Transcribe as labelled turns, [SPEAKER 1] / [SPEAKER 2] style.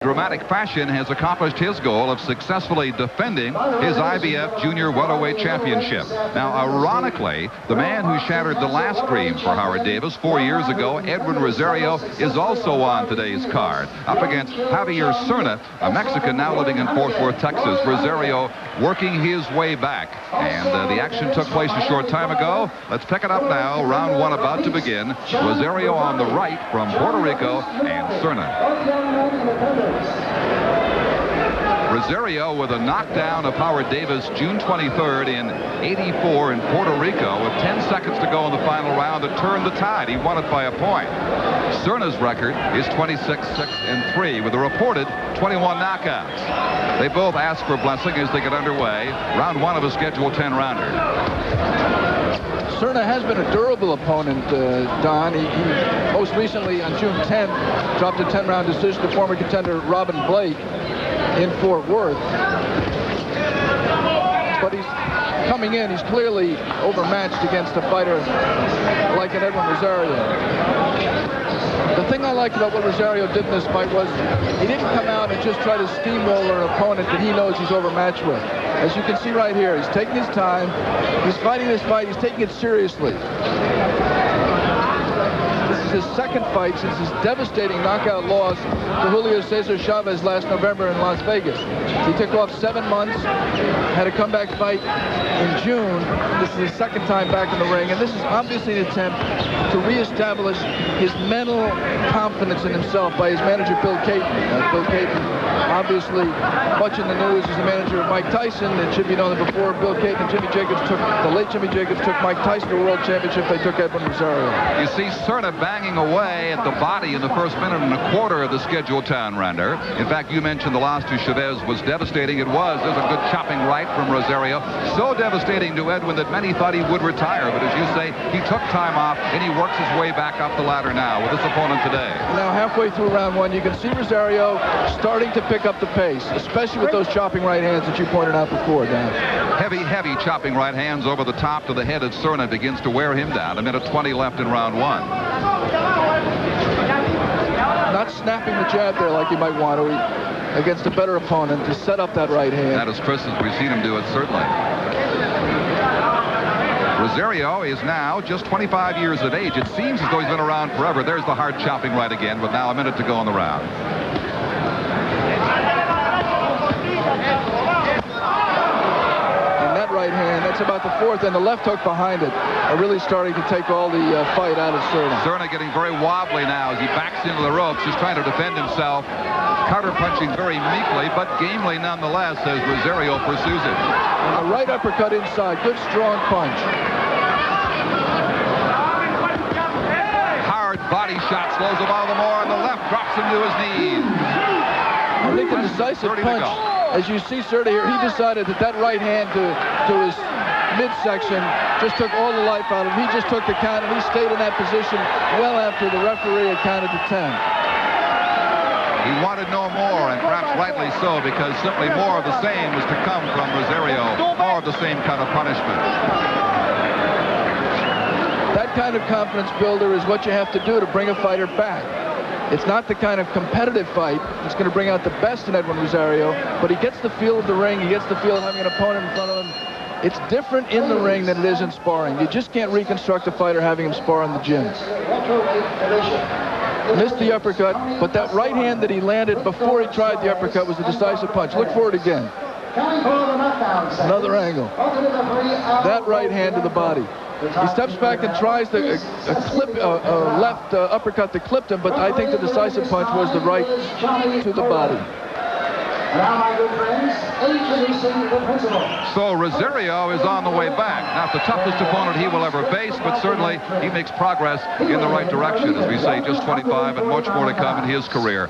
[SPEAKER 1] dramatic fashion has accomplished his goal of successfully defending his IBF Junior Welterweight Championship. Now, ironically, the man who shattered the last dream for Howard Davis 4 years ago, Edwin Rosario, is also on today's card, up against Javier Cerna, a Mexican now living in Fort Worth, Texas. Rosario working his way back, and the action took place a short time ago. Let's pick it up now. Round one about to begin. Rosario on the right from Puerto Rico, and Cerna. Rosario with a knockdown of Howard Davis June 23rd in '84 in Puerto Rico with 10 seconds to go in the final round to turn the tide. He won it by a point. Cerna's record is 26-6-3 with a reported 21 knockouts. They both ask for blessing as they get underway. Round one of a scheduled 10-rounder.
[SPEAKER 2] Cerna has been a durable opponent, Don. He most recently on June 10th dropped a 10-round decision to former contender Robin Blake in Fort Worth. But he's coming in, he's clearly overmatched against a fighter like an Edwin Rosario. The thing I liked about what Rosario did in this fight was he didn't come out and just try to steamroller an opponent that he knows he's overmatched with. As you can see right here, he's taking his time, he's fighting this fight, he's taking it seriously. This is his second fight since his devastating knockout loss to Julio Cesar Chavez last November in Las Vegas. He took off 7 months, had a comeback fight in June. This is his second time back in the ring, and this is obviously an attempt to reestablish his mental confidence in himself by his manager, Bill Caton. Bill Caton, obviously much in the news as the manager of Mike Tyson. It should be known that before Bill Caton and the late Jimmy Jacobs took Mike Tyson to a world championship, they took Edwin Rosario.
[SPEAKER 1] You see Cerna banging away at the body in the first minute and a quarter of the scheduled 10-rounder. In fact, you mentioned the loss to Chavez was devastating. It was. There's a good chopping right from Rosario. So devastating to Edwin that many thought he would retire. But as you say, he took time off, and he works his way back up the ladder now with his opponent today.
[SPEAKER 2] Now, halfway through round one, you can see Rosario starting to pick up the pace, especially with those chopping right hands that you pointed out before, Dan.
[SPEAKER 1] Heavy chopping right hands over the top to the head of Cerna begins to wear him down. 1:20 left in round one.
[SPEAKER 2] Not snapping the jab there like you might want to against a better opponent to set up that right hand.
[SPEAKER 1] That is Chris, as we've seen him do it, certainly. Rosario is now just 25 years of age. It seems as though he's been around forever. There's the hard chopping right again, with now a minute to go in the round.
[SPEAKER 2] And that right hand, that's about the fourth, and the left hook behind it are really starting to take all the fight out of Cerna.
[SPEAKER 1] Cerna getting very wobbly now as he backs into the ropes, just trying to defend himself. Counter punching very meekly, but gamely nonetheless as Rosario pursues it.
[SPEAKER 2] And the right uppercut inside, good strong punch.
[SPEAKER 1] Hard body shot slows him all the more, and the left drops him to his knees.
[SPEAKER 2] I think the decisive punch, as you see Cerna here, he decided that right hand to his midsection just took all the life out of him. He just took the count, and he stayed in that position well after the referee had counted to 10.
[SPEAKER 1] He wanted no more, and perhaps rightly so, because simply more of the same was to come from Rosario, more of the same kind of punishment.
[SPEAKER 2] That kind of confidence builder is what you have to do to bring a fighter back. It's not the kind of competitive fight that's going to bring out the best in Edwin Rosario, but he gets the feel of the ring, he gets the feel of having an opponent in front of him. It's different in the ring than it is in sparring. You just can't reconstruct a fighter having him spar in the gym. Missed the uppercut, but that right hand that he landed before he tried the uppercut was a decisive punch. Look for it again. Another angle. That right hand to the body. He steps back and tries the left uppercut that clipped him, but I think the decisive punch was the right to the body.
[SPEAKER 3] Now, my good friends, introducing the principal.
[SPEAKER 1] So Rosario is on the way back. Not the toughest opponent he will ever face, but certainly he makes progress in the right direction. As we say, just 25 and much more to come in his career.